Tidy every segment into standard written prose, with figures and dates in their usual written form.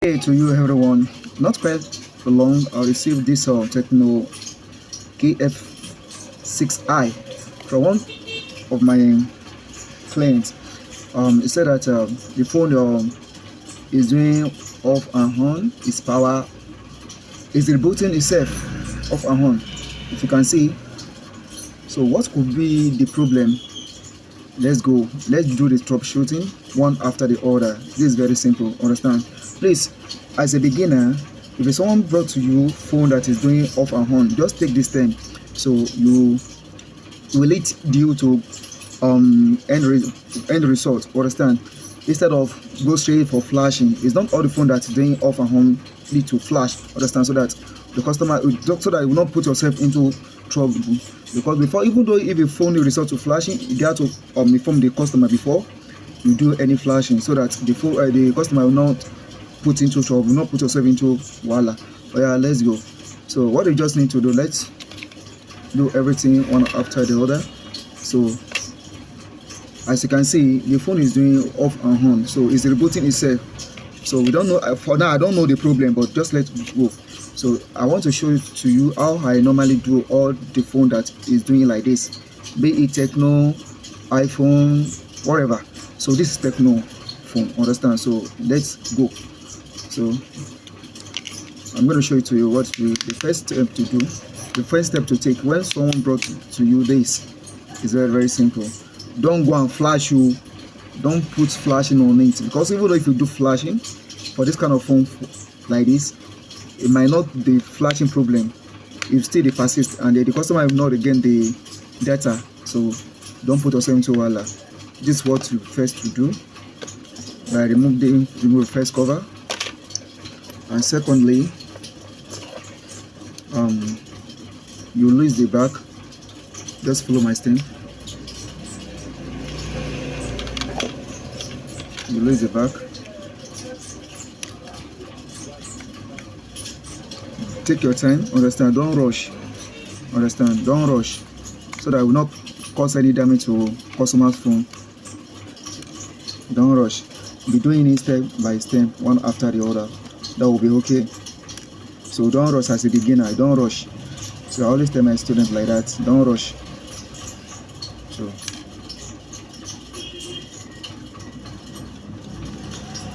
Hey to you everyone, not quite long I received this Tecno KF6i from one of my clients. He said that the phone is doing off and on, its power is rebooting itself off and on, if you can see. So what could be the problem? Let's go, let's do the troubleshooting one after the other. This is very simple, understand? Please, as a beginner, if someone brought to you phone that is doing off and on, just take this time. So you will it due to end result, understand? Instead of go straight for flashing. It's not all the phone that's doing off and on need to flash, understand? So that the customer, so that you will not put yourself into trouble. Because before, even though if a phone will resort to flashing, you have to inform the customer before you do any flashing, so that the phone, the customer will not put into trouble, will not put yourself into wala. Oh yeah, let's go. So what you just need to do, let's do everything one after the other. So as you can see, the phone is doing off and on, so it's rebooting itself. So we don't know, for now I don't know the problem, but just let's go. So I want to show it to you how I normally do all the phone that is doing like this, be it Tecno, iPhone, whatever. So this is Tecno phone, understand? So let's go. So I'm going to show it to you what the first step to do, the first step to take when someone brought to you this is very simple. Don't go and flash you, don't put flashing on it, because even though if you do flashing for this kind of phone like this, it might not be flashing problem, if still they persist, and the customer will not again the data. So don't put yourself into wala. This is what you first to do. Remove the first cover, and secondly, you lose the back. Just follow my step. You lose the back. Take your time, understand? Don't rush, understand? Don't rush, so that will not cause any damage to customer's phone. Don't rush. Be doing it step by step, one after the other. That will be okay. So don't rush as a beginner. Don't rush. So I always tell my students like that. Don't rush. So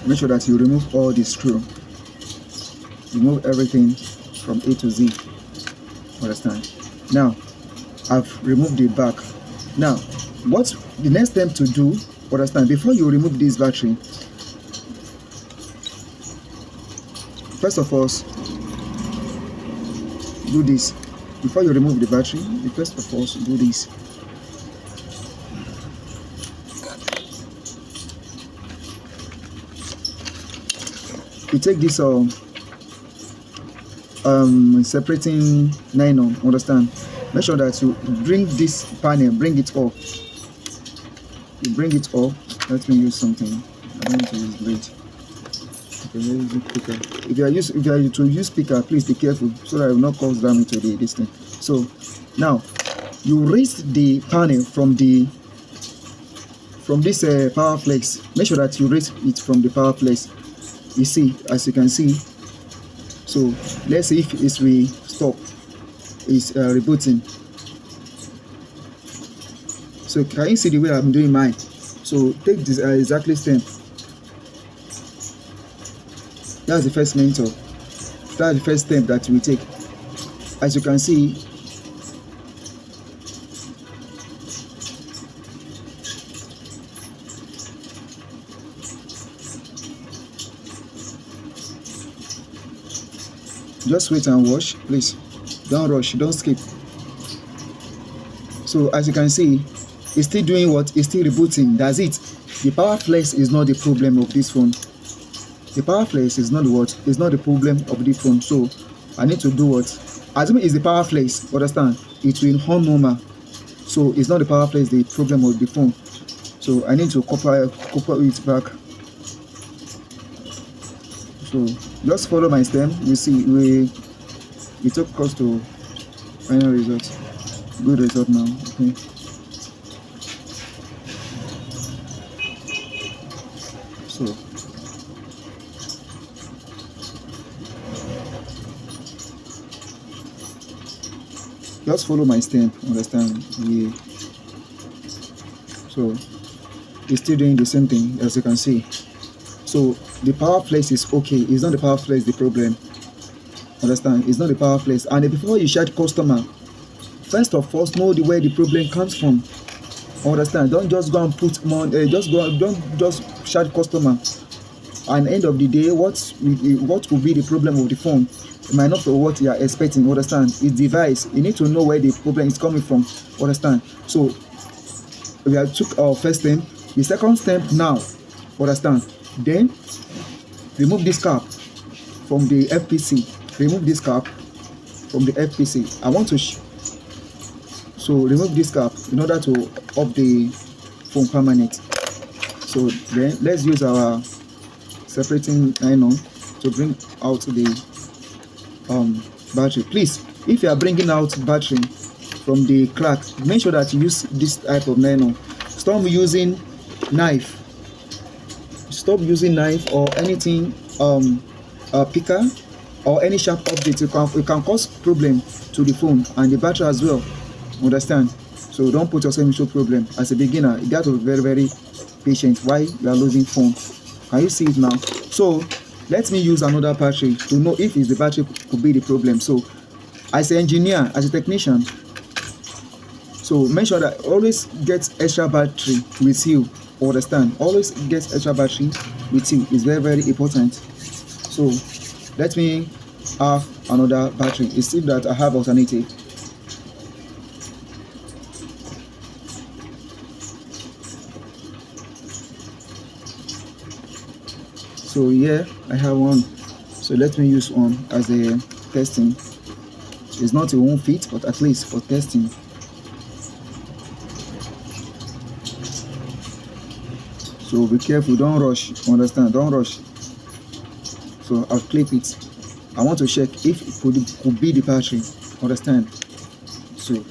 make sure that you remove all the screw. Remove everything from A to Z. Understand? Now I've removed the back. Now what's the next step to do? Understand? Before you remove this battery, first of all, do this. Before you remove the battery, you first of all do this. You take this separating nylon, understand? Make sure that you bring this panel, bring it up. You bring it up. Let me use something. I don't want to use blade. Okay, if you are to use speaker, please be careful so that it will not cause damage to this thing. So now you raise the panel from this power flex. Make sure that you raise it from the power flex. You see, as you can see. So let's see if it's we stop. It's rebooting. So can you see the way I'm doing mine? So take this exactly same. That's the first mentor. That's the first step that we take. As you can see, just wait and watch, please. Don't rush, don't skip. So as you can see, it's still doing what? It's still rebooting. That's it. The power flex is not the problem of this phone. The power flex is not what? It's not the problem of the phone. So I need to do what? Assuming it's the power flex, understand? It will on normal. So it's not the power flex the problem of the phone. So I need to couple it back. So just follow my step. You see, we took us to final result. Good result now. Okay. So just follow my step, understand? Yeah. So it's still doing the same thing, as you can see. So the power place is okay. It's not the power place the problem, understand? It's not the power place. And before you charge customer, first of all, know where the problem comes from, understand? Don't just go and put money, don't just charge customer, and end of the day, what will be the problem of the phone? It might not be what you are expecting, understand? It's device. You need to know where the problem is coming from, understand? So we have took our first step. The second step now, understand? Then remove this cap from the FPC. Remove this cap from the FPC. I want to so remove this cap in order to off the phone permanent. So then let's use our separating iron to bring out the battery. Please, if you are bringing out battery from the crack, make sure that you use this type of nylon. Stop using knife. Stop using knife or anything picker or any sharp object. It can cause problem to the phone and the battery as well, understand? So don't put yourself into problem. As a beginner, you got to be very, very patient while you are losing phone. Can you see it now? So let me use another battery to know if it's the battery could be the problem. So as an engineer, as a technician, so make sure that always get extra battery with you, understand? Always get extra battery with you. It's very, very important. So let me have another battery. It seems that I have alternative. So here I have one. So let me use one as a testing. It's not a won't fit, but at least for testing. So be careful, don't rush, understand? Don't rush. So I'll clip it. I want to check if it could be the battery, understand? So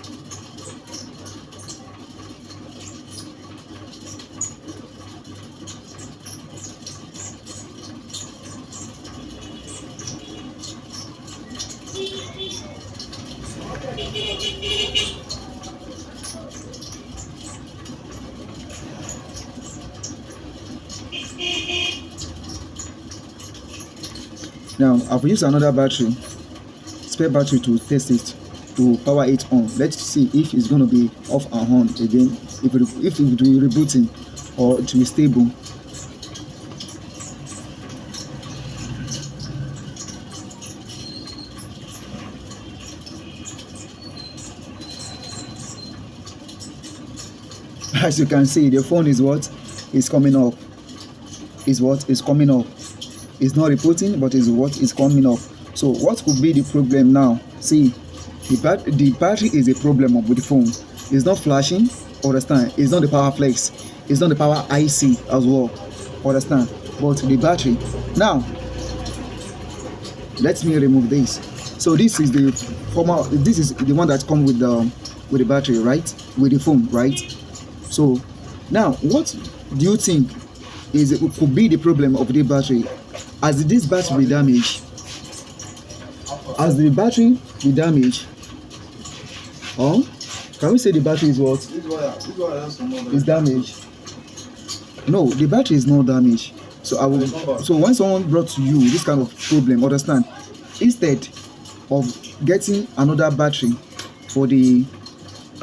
now I've used another battery, spare battery, to test it, to power it on. Let's see if it's going to be off and on again, if it will be rebooting or it will be stable. As you can see, the phone is what is coming up. Is what is coming up. It's not rebooting, but is what is coming up. So what could be the problem now? See, the battery is a problem with the phone. It's not flashing, understand? It's not the power flex. It's not the power IC as well, understand? But the battery. Now, let me remove this. So this is the former. This is the one that comes with the battery, right? With the phone, right? So now, what do you think could be the problem of the battery? As this battery be damaged, as the battery be damaged, or can we say the battery is what? Is damaged? No, the battery is not damaged. So I will. So when someone brought to you this kind of problem, understand? Instead of getting another battery for the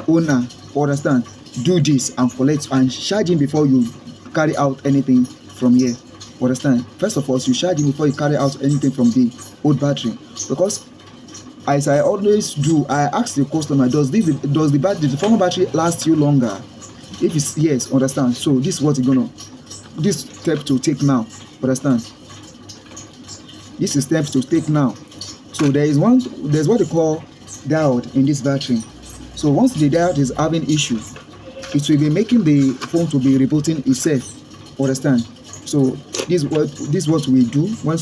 owner, understand? Do this and collect and charge him before you carry out anything from here. Understand? First of all, you charge him before you carry out anything from the old battery, because as I always do, I ask the customer, does the former battery last you longer? If it's yes, understand? So this is what you're gonna, this step to take now, understand? This is steps to take now. So there's what they call diode in this battery. So once the diode is having issue, it will be making the phone to be rebooting itself, understand? So this is what we do when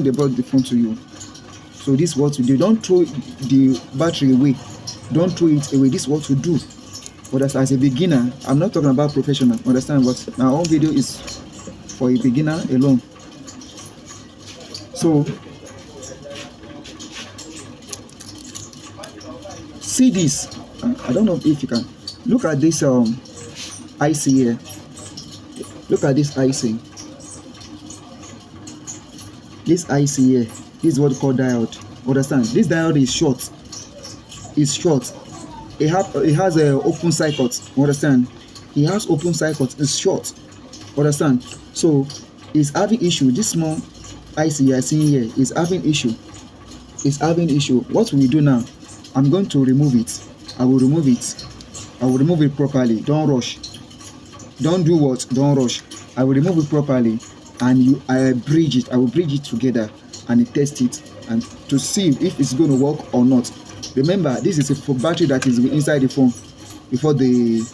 they brought the phone to you. So this is what we do. Don't throw the battery away. Don't throw it away. This is what we do. But as a beginner, I'm not talking about professional, understand? But my own video is for a beginner alone. So see this. I don't know if you can look at this IC here. Look at this IC. This IC here. This is what we call diode. Understand? This diode is short. It's short. It has a open circuit. Understand? It has open circuit. It's short. Understand? So it's having issue. This small IC you are seeing here is having issue. It's having issue. What will we do now? I'm going to remove it. I will remove it. I will remove it properly. Don't rush. Don't do what? Don't rush. I will remove it properly, and I bridge it. I will bridge it together and test it and to see if it's going to work or not. Remember, this is a battery that is inside the phone before the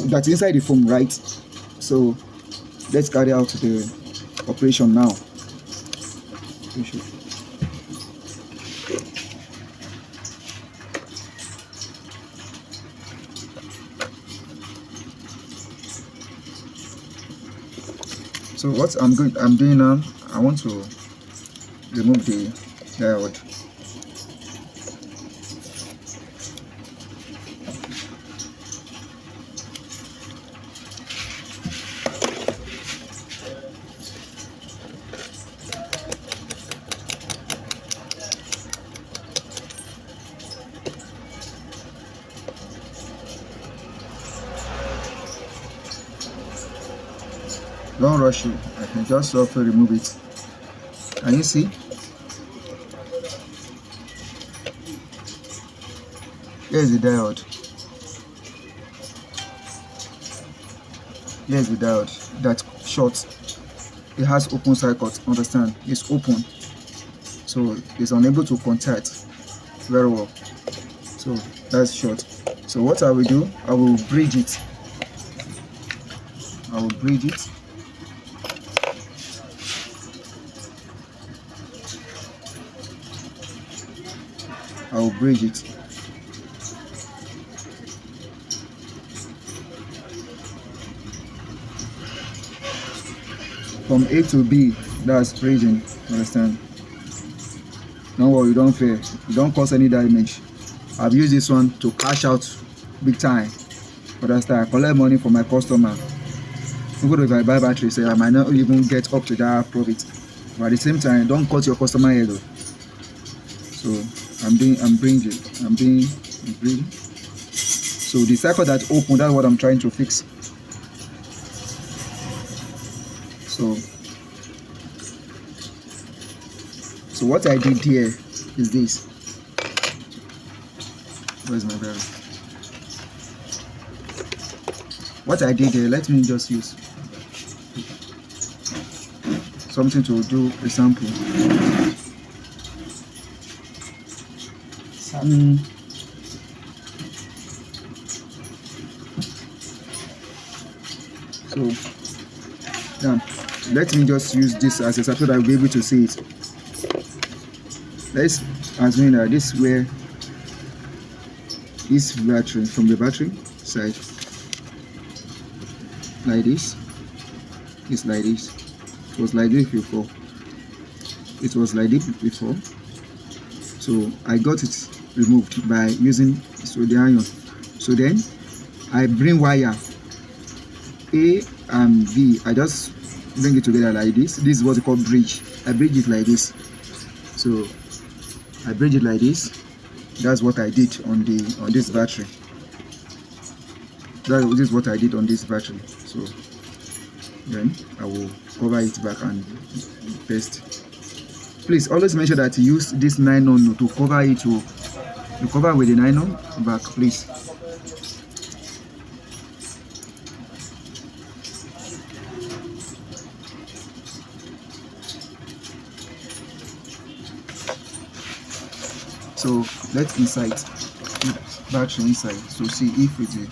that's inside the phone, right? So let's carry out the operation now. So what I'm doing now, I want to remove the diode. Don't rush it. I can just softly remove it. Can you see? Here's the diode. Here's the diode. That's short. It has open circuit. Understand? It's open, so it's unable to contact very well. So that's short. So what I will do, I will bridge it. I will bridge it. I will bridge it. From A to B, that's bridging. Understand? Don't worry, don't fear. You don't cause any damage. I've used this one to cash out big time. Understand? I collect money from my customer. Even if I buy batteries, I might not even get up to that profit. But at the same time, don't cut your customer head though. So I'm bridging. So the circuit that's open, that's what I'm trying to fix. So what I did here is this. Where's my barrel? What I did here, let me just use something to do a sample. So yeah, let me just use this as a sample that I'll be able to see it. Let's assume that this is where this battery, from the battery side, like this, it's like this. It was like this before. It was like this before. So I got it removed by using the iron. So then I bring wire A and B. I just bring it together like this. This is what we call bridge. I bridge it like this. So I bridge it like this. That's what I did on this battery. This is what I did on this battery. So then I will cover it back and paste. Please always make sure that you use this nylon to cover it. You cover with the nylon back, please. So let's insert battery inside to see if it is.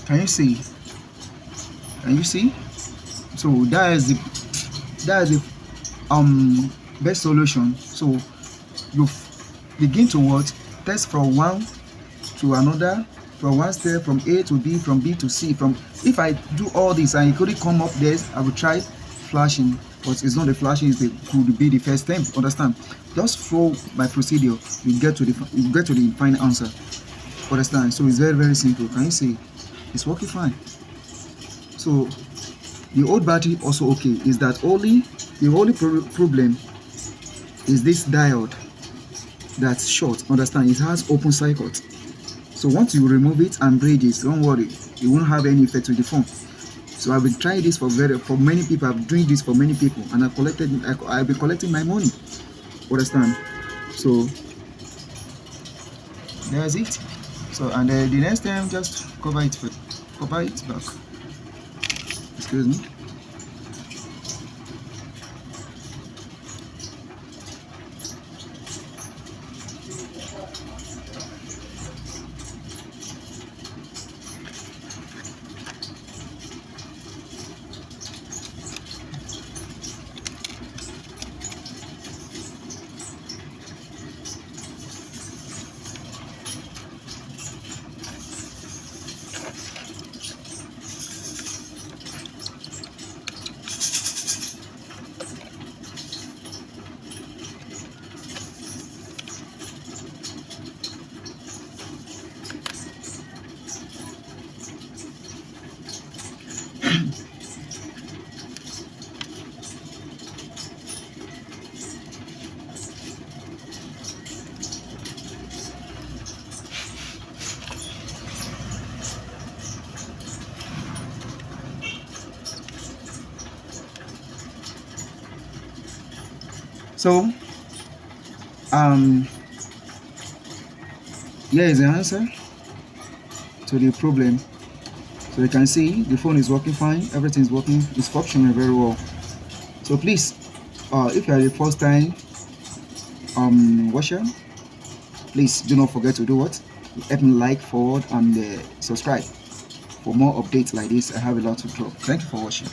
Can you see? Can you see? So that is the best solution. So you begin to what? Test from one to another, from one step, from A to B, from B to C. From if I do all this and it couldn't come up there, I will try flashing, but it's not the flashing, could be the first step. Understand? Just follow my procedure, you get to the final answer. Understand? So it's very, very simple. Can you see? It's working fine. So the old battery also okay. Is that the only problem is this diode that's short. Understand? It has open circuit. So once you remove it and braid it, don't worry, it won't have any effect with the phone. So I've been trying this for many people. I'm doing this for many people, and I've been collecting my money. Understand? So there's it. So and the next time, just cover it back. Excuse me. So here is the answer to the problem. So you can see the phone is working fine, everything is working, it's functioning very well. So please, if you are the first time watcher, please do not forget to do what? Help me like, forward, and subscribe for more updates like this. I have a lot to drop. Thank you for watching.